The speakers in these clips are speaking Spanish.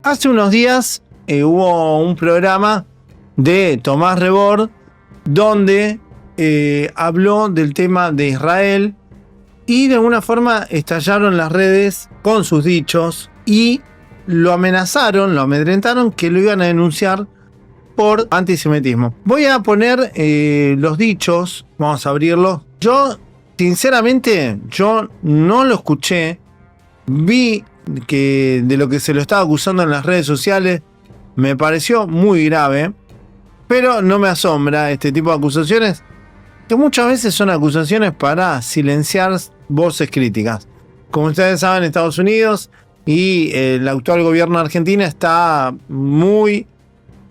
Hace unos días hubo un programa de Tomás Rebord donde habló del tema de Israel y de alguna forma estallaron las redes con sus dichos y lo amenazaron, lo amedrentaron que lo iban a denunciar por antisemitismo. Voy a poner los dichos, vamos a abrirlos. Yo, sinceramente, yo no lo escuché. Vi que de lo que se lo estaba acusando en las redes sociales me pareció muy grave, pero no me asombra este tipo de acusaciones, que muchas veces son acusaciones para silenciar voces críticas. Como ustedes saben, Estados Unidos y el actual gobierno de Argentina está muy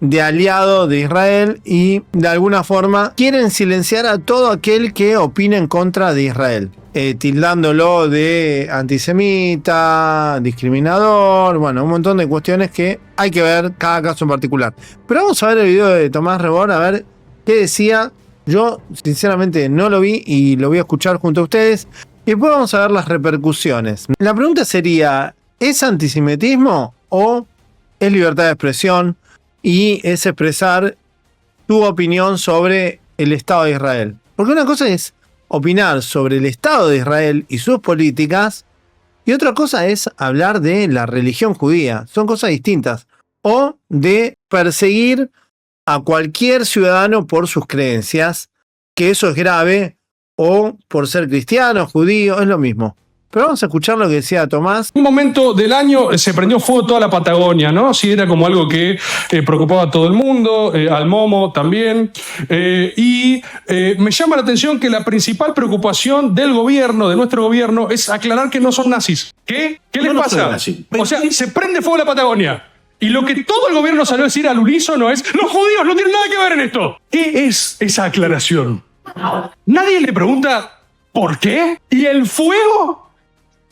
de aliado de Israel y de alguna forma quieren silenciar a todo aquel que opine en contra de Israel, tildándolo de antisemita, discriminador, bueno, un montón de cuestiones que hay que ver cada caso en particular. Pero vamos a ver el video de Tomás Rebord a ver qué decía. Yo sinceramente no lo vi y lo voy a escuchar junto a ustedes y después vamos a ver las repercusiones. La pregunta sería, ¿es antisemitismo o es libertad de expresión y es expresar tu opinión sobre el Estado de Israel? Porque una cosa es opinar sobre el Estado de Israel y sus políticas y otra cosa es hablar de la religión judía. Son cosas distintas. O de perseguir a cualquier ciudadano por sus creencias, que eso es grave, o por ser cristiano, judío, es lo mismo. Pero vamos a escuchar lo que decía Tomás. En un momento del año se prendió fuego toda la Patagonia, ¿no? Sí, era como algo que preocupaba a todo el mundo, al Momo también. Me llama la atención que la principal preocupación del gobierno, de nuestro gobierno, es aclarar que no son nazis. ¿Qué? ¿Qué les pasa? O sea, se prende fuego la Patagonia. Y lo que todo el gobierno salió a decir al unísono es: los judíos no tienen nada que ver en esto. ¿Qué es esa aclaración? Nadie le pregunta ¿por qué? ¿Y el fuego?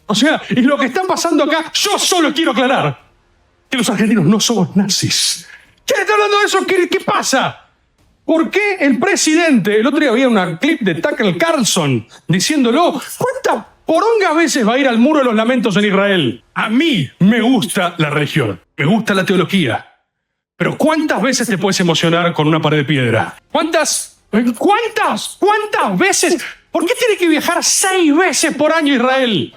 O sea, y lo que está pasando acá, yo solo quiero aclarar que los argentinos no somos nazis. ¿Quién está hablando de eso? ¿Qué pasa? ¿Por qué el presidente, el otro día había una clip de Tucker Carlson diciéndolo, cuántas porongas veces va a ir al muro de los lamentos en Israel? A mí me gusta la religión, me gusta la teología, pero ¿cuántas veces te puedes emocionar con una pared de piedra? ¿Cuántas veces? ¿Por qué tiene que viajar 6 veces por año a Israel?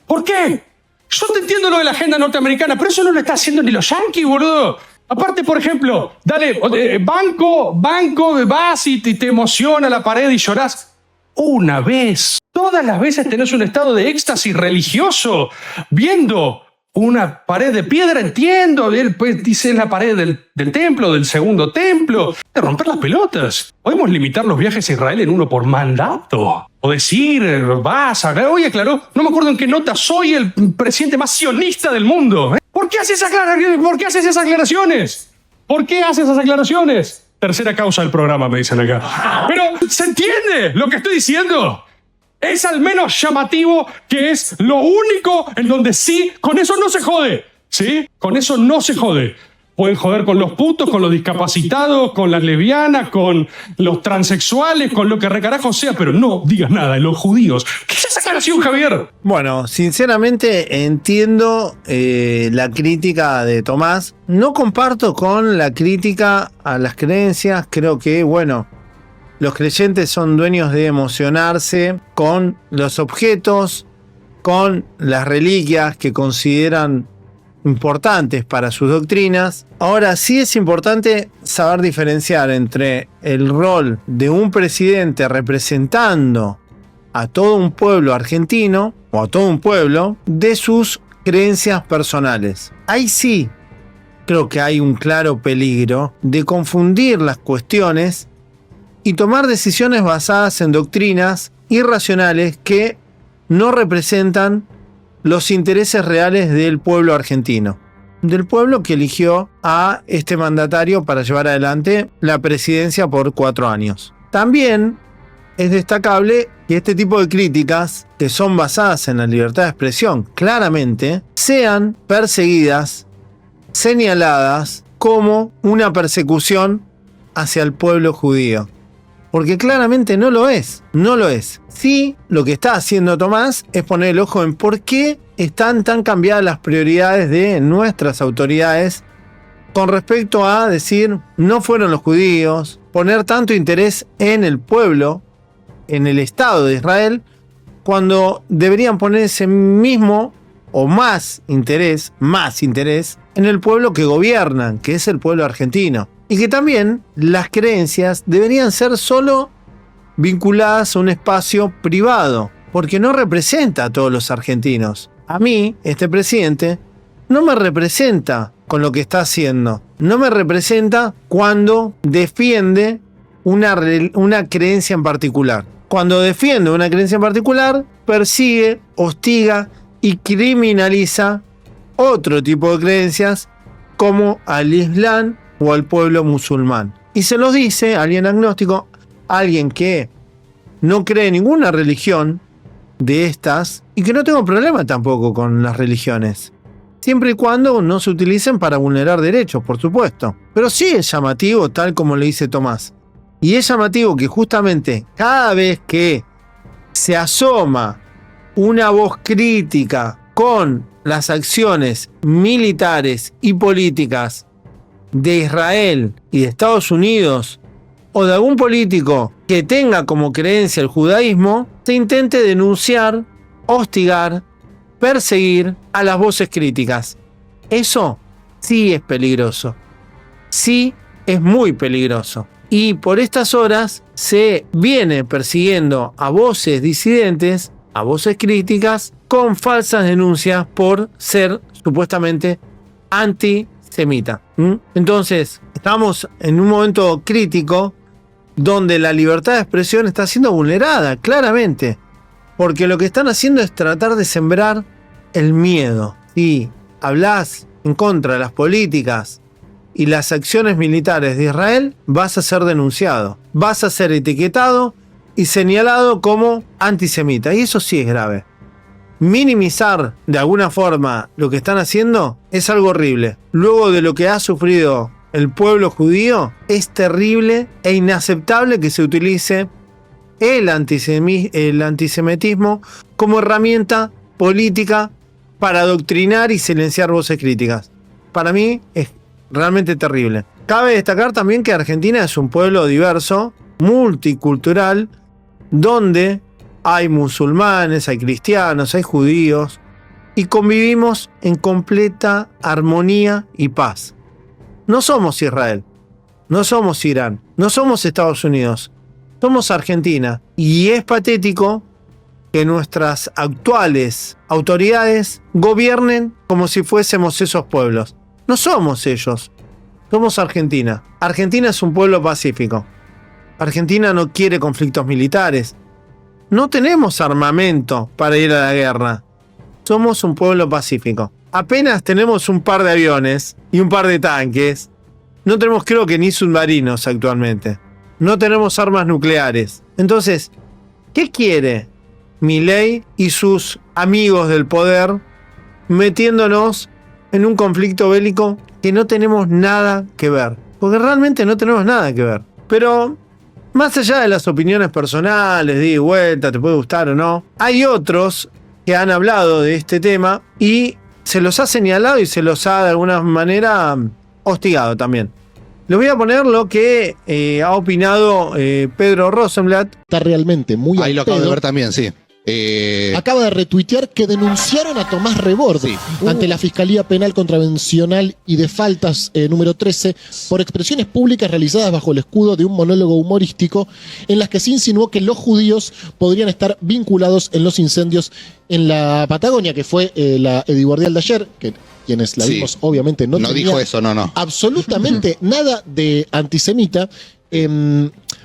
¿Por qué? Yo te entiendo lo de la agenda norteamericana, pero eso no lo está haciendo ni los yanquis, boludo. Aparte, por ejemplo, dale, banco, vas y te emociona la pared y llorás. Una vez. Todas las veces tenés un estado de éxtasis religioso viendo una pared de piedra, entiendo. Pues dice la pared del templo, del segundo templo. De romper las pelotas. Podemos limitar los viajes a Israel en uno por mandato. O decir, hoy aclaró, no me acuerdo en qué nota, soy el presidente más sionista del mundo. ¿Por qué haces esas aclaraciones? ¿Por qué haces esas aclaraciones? Tercera causa del programa, me dicen acá. Pero, ¿se entiende lo que estoy diciendo? Es al menos llamativo que es lo único en donde sí, con eso no se jode. ¿Sí? Con eso no se jode. Pueden joder con los putos, con los discapacitados, con las lesbianas, con los transexuales, con lo que recarajo sea, pero no digas nada de los judíos. ¿Qué es esa aclaración, Javier? Bueno, sinceramente entiendo la crítica de Tomás. No comparto con la crítica a las creencias. Creo que, bueno, los creyentes son dueños de emocionarse con los objetos, con las reliquias que consideran importantes para sus doctrinas. Ahora sí es importante saber diferenciar entre el rol de un presidente representando a todo un pueblo argentino o a todo un pueblo de sus creencias personales. Ahí sí creo que hay un claro peligro de confundir las cuestiones y tomar decisiones basadas en doctrinas irracionales que no representan los intereses reales del pueblo argentino, del pueblo que eligió a este mandatario para llevar adelante la presidencia por 4 años. También es destacable que este tipo de críticas, que son basadas en la libertad de expresión, claramente, sean perseguidas, señaladas como una persecución hacia el pueblo judío. porque claramente no lo es. No lo es. Sí, lo que está haciendo Tomás es poner el ojo en por qué están tan cambiadas las prioridades de nuestras autoridades con respecto a decir no fueron los judíos, poner tanto interés en el pueblo, en el Estado de Israel, cuando deberían poner ese mismo o más interés en el pueblo que gobiernan, que es el pueblo argentino. Y que también las creencias deberían ser solo vinculadas a un espacio privado, porque no representa a todos los argentinos. A mí, este presidente, no me representa con lo que está haciendo. No me representa cuando defiende una creencia en particular. Cuando defiende una creencia en particular, persigue, hostiga y criminaliza otro tipo de creencias como al Islam o al pueblo musulmán. Y se los dice a alguien agnóstico, alguien que no cree en ninguna religión de estas y que no tengo problema tampoco con las religiones. Siempre y cuando no se utilicen para vulnerar derechos, por supuesto. Pero sí es llamativo, tal como le dice Tomás. Y es llamativo que justamente cada vez que se asoma una voz crítica con las acciones militares y políticas de Israel y de Estados Unidos, o de algún político que tenga como creencia el judaísmo, se intente denunciar, hostigar, perseguir a las voces críticas. Eso sí es peligroso. Sí es muy peligroso. Y por estas horas se viene persiguiendo a voces disidentes, a voces críticas, con falsas denuncias por ser supuestamente antisemita. Entonces, estamos en un momento crítico donde la libertad de expresión está siendo vulnerada, claramente. Porque lo que están haciendo es tratar de sembrar el miedo. Si hablas en contra de las políticas y las acciones militares de Israel, vas a ser denunciado, vas a ser etiquetado y señalado como antisemita. Y eso sí es grave. Minimizar de alguna forma lo que están haciendo es algo horrible. Luego de lo que ha sufrido el pueblo judío, es terrible e inaceptable que se utilice el antisemitismo como herramienta política para adoctrinar y silenciar voces críticas. Para mí es realmente terrible. Cabe destacar también que Argentina es un pueblo diverso, multicultural, donde hay musulmanes, hay cristianos, hay judíos, y convivimos en completa armonía y paz. No somos Israel, no somos Irán, no somos Estados Unidos, somos Argentina. Y es patético que nuestras actuales autoridades gobiernen como si fuésemos esos pueblos. No somos ellos, somos Argentina. Argentina es un pueblo pacífico. Argentina no quiere conflictos militares. No tenemos armamento para ir a la guerra. Somos un pueblo pacífico. Apenas tenemos un par de aviones y un par de tanques. No tenemos, creo que, ni submarinos actualmente. No tenemos armas nucleares. Entonces, ¿qué quiere Milei y sus amigos del poder metiéndonos en un conflicto bélico que no tenemos nada que ver? Porque realmente no tenemos nada que ver. Pero más allá de las opiniones personales, de ida y vuelta, te puede gustar o no, hay otros que han hablado de este tema y se los ha señalado y se los ha de alguna manera hostigado también. Les voy a poner lo que ha opinado Pedro Rosenblatt. Está realmente muy ahí lo acabo de ver también, sí. Acaba de retuitear que denunciaron a Tomás Rebord ante la Fiscalía Penal Contravencional y de Faltas número 13 por expresiones públicas realizadas bajo el escudo de un monólogo humorístico en las que se insinuó que los judíos podrían estar vinculados en los incendios en la Patagonia, que fue la editorial de ayer, que quienes la vimos obviamente no tenía dijo eso, no. absolutamente nada de antisemita.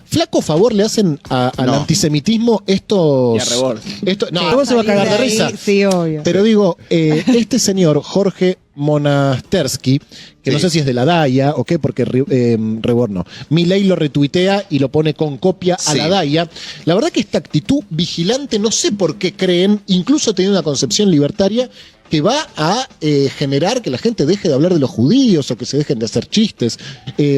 Flaco favor le hacen al antisemitismo estos. Rebord se va a cagar de risa. Sí, obvio. Pero digo, este señor, Jorge Monastersky, que no sé si es de la DAIA o qué, porque Rebord no. Milei lo retuitea y lo pone con copia a la DAIA. La verdad que esta actitud vigilante, no sé por qué creen, incluso teniendo una concepción libertaria, que va a generar que la gente deje de hablar de los judíos o que se dejen de hacer chistes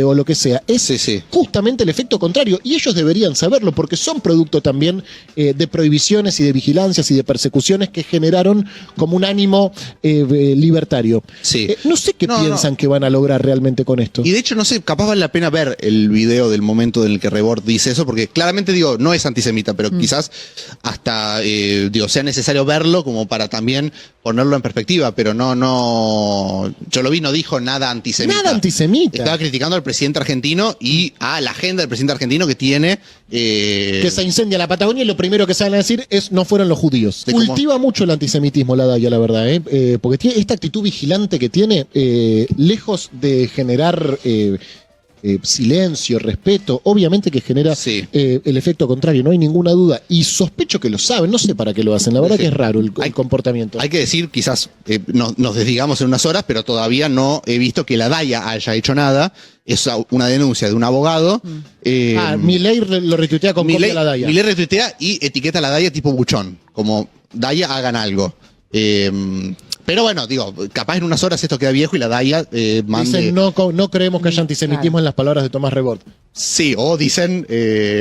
o lo que sea. Es justamente el efecto contrario y ellos deberían saberlo porque son producto también de prohibiciones y de vigilancias y de persecuciones que generaron como un ánimo libertario. Sí. No sé qué piensan que van a lograr realmente con esto. Y de hecho, no sé, capaz vale la pena ver el video del momento en el que Rebord dice eso, porque claramente, digo, no es antisemita, pero quizás hasta, sea necesario verlo como para también ponerlo en perspectiva, pero yo lo vi, no dijo nada antisemita. Nada antisemita. Estaba criticando al presidente argentino y a la agenda del presidente argentino que tiene... que se incendia la Patagonia y lo primero que salen a decir es no fueron los judíos. Cultiva mucho el antisemitismo la Daya, la verdad, porque tiene esta actitud vigilante que tiene, lejos de generar silencio, respeto, obviamente que genera el efecto contrario, no hay ninguna duda. Y sospecho que lo saben, no sé para qué lo hacen, la verdad que es raro el comportamiento. Hay que decir, quizás nos desdigamos en unas horas, pero todavía no he visto que la Daya haya hecho nada. Es una denuncia de un abogado. Milei lo retuitea con copia a la Daya. Milei retuitea y etiqueta a la Daya tipo buchón, como Daya hagan algo. Pero bueno, digo, capaz en unas horas esto queda viejo y la Daya mande... Dicen, no creemos que haya antisemitismo en las palabras de Tomás Rebord. Sí, o dicen,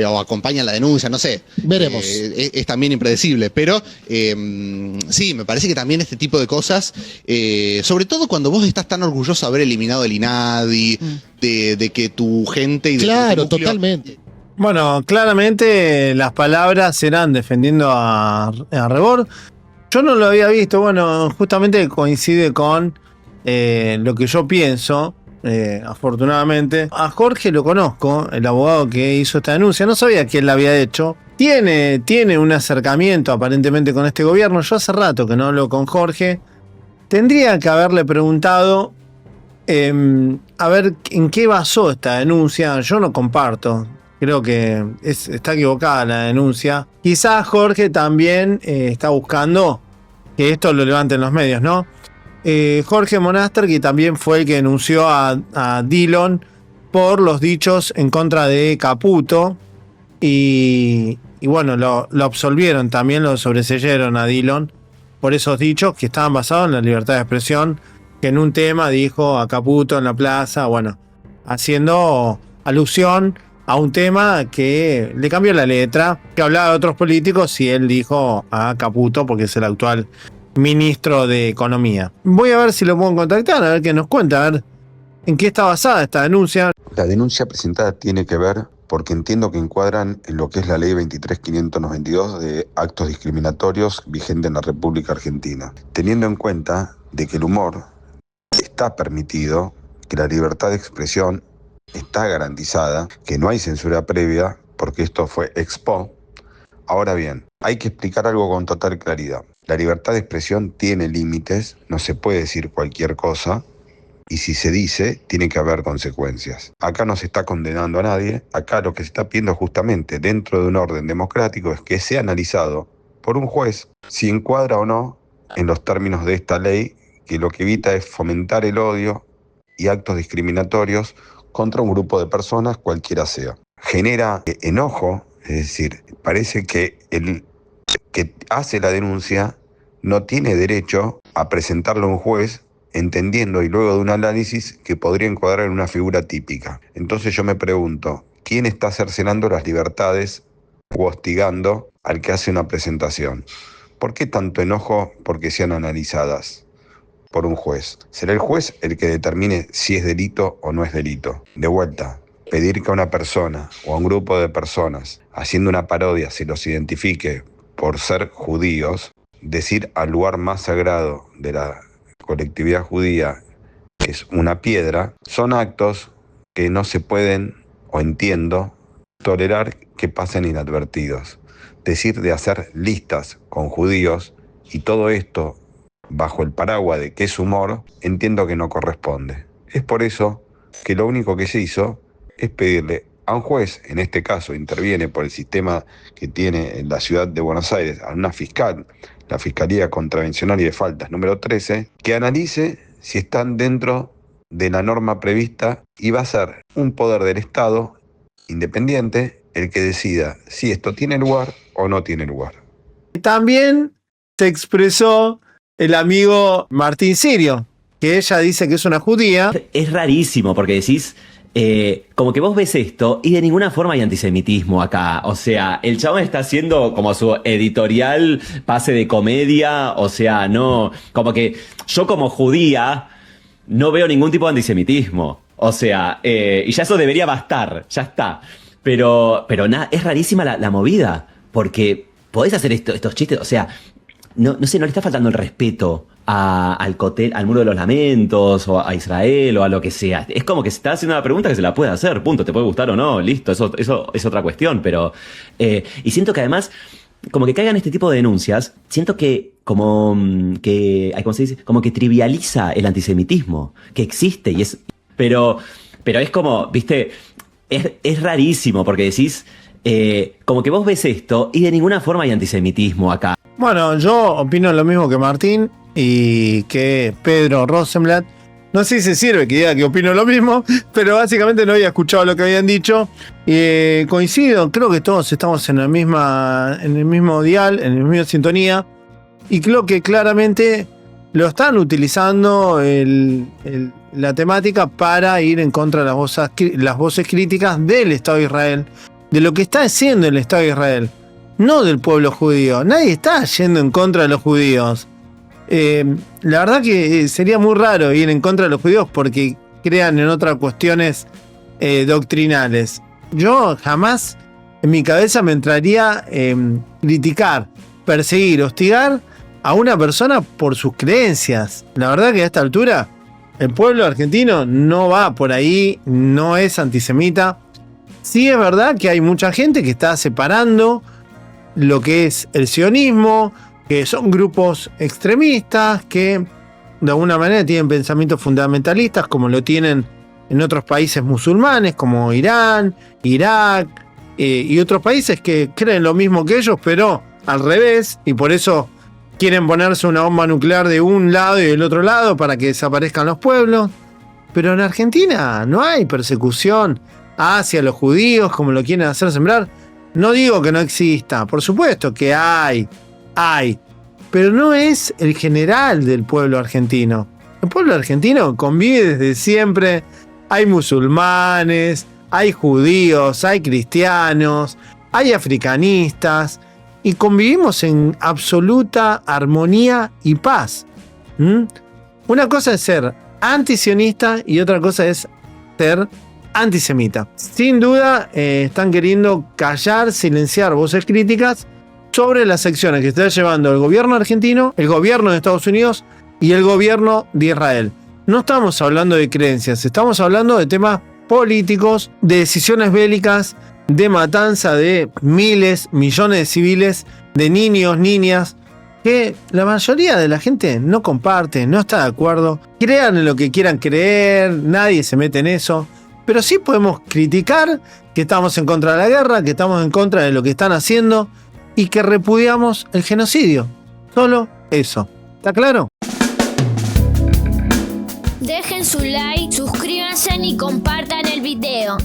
o acompañan la denuncia, no sé. Veremos. Es también impredecible, pero sí, me parece que también este tipo de cosas, sobre todo cuando vos estás tan orgulloso de haber eliminado el INADI, de que tu gente... y Claro, tu núcleo, totalmente. Bueno, claramente las palabras serán defendiendo a Rebord. Yo no lo había visto, bueno, justamente coincide con lo que yo pienso, afortunadamente. A Jorge lo conozco, el abogado que hizo esta denuncia, no sabía que él la había hecho. Tiene un acercamiento aparentemente con este gobierno, yo hace rato que no hablo con Jorge. Tendría que haberle preguntado a ver en qué basó esta denuncia. Yo no comparto. Creo que está equivocada la denuncia. Quizás Jorge también está buscando que esto lo levanten los medios, ¿no? Jorge Monaster, que también fue el que denunció a Dillon por los dichos en contra de Caputo. Y bueno, lo absolvieron, también lo sobreseyeron a Dillon por esos dichos que estaban basados en la libertad de expresión, que en un tema dijo a Caputo en la plaza, bueno, haciendo alusión a un tema que le cambió la letra, que hablaba de otros políticos y él dijo a Caputo porque es el actual ministro de Economía. Voy a ver si lo puedo contactar, a ver qué nos cuenta, a ver en qué está basada esta denuncia. La denuncia presentada tiene que ver porque entiendo que encuadran en lo que es la ley 23.592 de actos discriminatorios vigente en la República Argentina, teniendo en cuenta de que el humor está permitido, que la libertad de expresión está garantizada, que no hay censura previa, porque esto fue expo. Ahora bien, hay que explicar algo con total claridad. La libertad de expresión tiene límites, no se puede decir cualquier cosa, y si se dice, tiene que haber consecuencias. Acá no se está condenando a nadie, acá lo que se está pidiendo justamente dentro de un orden democrático es que sea analizado por un juez si encuadra o no en los términos de esta ley, que lo que evita es fomentar el odio y actos discriminatorios contra un grupo de personas, cualquiera sea. Genera enojo, es decir, parece que el que hace la denuncia no tiene derecho a presentarlo a un juez, entendiendo y luego de un análisis que podría encuadrar en una figura típica. Entonces yo me pregunto, ¿quién está cercenando las libertades o hostigando al que hace una presentación? ¿Por qué tanto enojo porque sean analizadas por un juez? ¿Será el juez el que determine si es delito o no es delito? De vuelta, pedir que a una persona o a un grupo de personas haciendo una parodia se los identifique por ser judíos, decir al lugar más sagrado de la colectividad judía que es una piedra, son actos que no se pueden, o entiendo, tolerar que pasen inadvertidos. Decir de hacer listas con judíos y todo esto bajo el paraguas de que es humor, entiendo que no corresponde. Es por eso que lo único que se hizo es pedirle a un juez, en este caso interviene por el sistema que tiene en la ciudad de Buenos Aires, a una fiscal, la Fiscalía Contravencional y de Faltas número 13, que analice si están dentro de la norma prevista y va a ser un poder del Estado independiente el que decida si esto tiene lugar o no tiene lugar. También se expresó el amigo Martín Sirio, que ella dice que es una judía. Es rarísimo porque decís, como que vos ves esto y de ninguna forma hay antisemitismo acá. O sea, el chabón está haciendo como su editorial pase de comedia. O sea, no, como que yo como judía no veo ningún tipo de antisemitismo. O sea, y ya eso debería bastar, ya está. Pero nada, es rarísima la movida, porque podés hacer estos chistes, o sea, no sé, no le está faltando el respeto al Muro de los Lamentos, o a Israel, o a lo que sea. Es como que se está haciendo una pregunta que se la puede hacer, punto, te puede gustar o no, listo, eso es otra cuestión, pero... y siento que además, como que caigan este tipo de denuncias, siento que ¿cómo se dice? Como que trivializa el antisemitismo, que existe y es... Pero es como, viste, es rarísimo, porque decís... como que vos ves esto y de ninguna forma hay antisemitismo acá. Bueno, yo opino lo mismo que Martín y que Pedro Rosenblatt. No sé si se sirve que diga que opino lo mismo, pero básicamente no había escuchado lo que habían dicho. Coincido, creo que todos estamos en el mismo dial, en la misma sintonía. Y creo que claramente lo están utilizando la temática para ir en contra de las voces críticas del Estado de Israel, de lo que está haciendo el Estado de Israel, no del pueblo judío. Nadie está yendo en contra de los judíos. La verdad que sería muy raro ir en contra de los judíos porque crean en otras cuestiones doctrinales. Yo jamás en mi cabeza me entraría criticar, perseguir, hostigar a una persona por sus creencias. La verdad que a esta altura el pueblo argentino no va por ahí, no es antisemita. Sí es verdad que hay mucha gente que está separando lo que es el sionismo, que son grupos extremistas que de alguna manera tienen pensamientos fundamentalistas como lo tienen en otros países musulmanes como Irán, Irak y otros países que creen lo mismo que ellos pero al revés, y por eso quieren ponerse una bomba nuclear de un lado y del otro lado para que desaparezcan los pueblos. Pero en Argentina no hay persecución hacia los judíos como lo quieren hacer sembrar. No digo que no exista, por supuesto que hay, pero no es el general del pueblo argentino. El pueblo argentino convive desde siempre, hay musulmanes, hay judíos, hay cristianos, hay africanistas, y convivimos en absoluta armonía y paz. Una cosa es ser antisionista y otra cosa es ser antisemita. Sin duda están queriendo callar, silenciar voces críticas sobre las acciones que está llevando el gobierno argentino, el gobierno de Estados Unidos y el gobierno de Israel. No estamos hablando de creencias, estamos hablando de temas políticos, de decisiones bélicas, de matanza de miles, millones de civiles, de niños, niñas, que la mayoría de la gente no comparte, no está de acuerdo. Crean en lo que quieran creer, nadie se mete en eso. Pero sí podemos criticar que estamos en contra de la guerra, que estamos en contra de lo que están haciendo y que repudiamos el genocidio. Solo eso. ¿Está claro? Dejen su like, suscríbanse y compartan el video.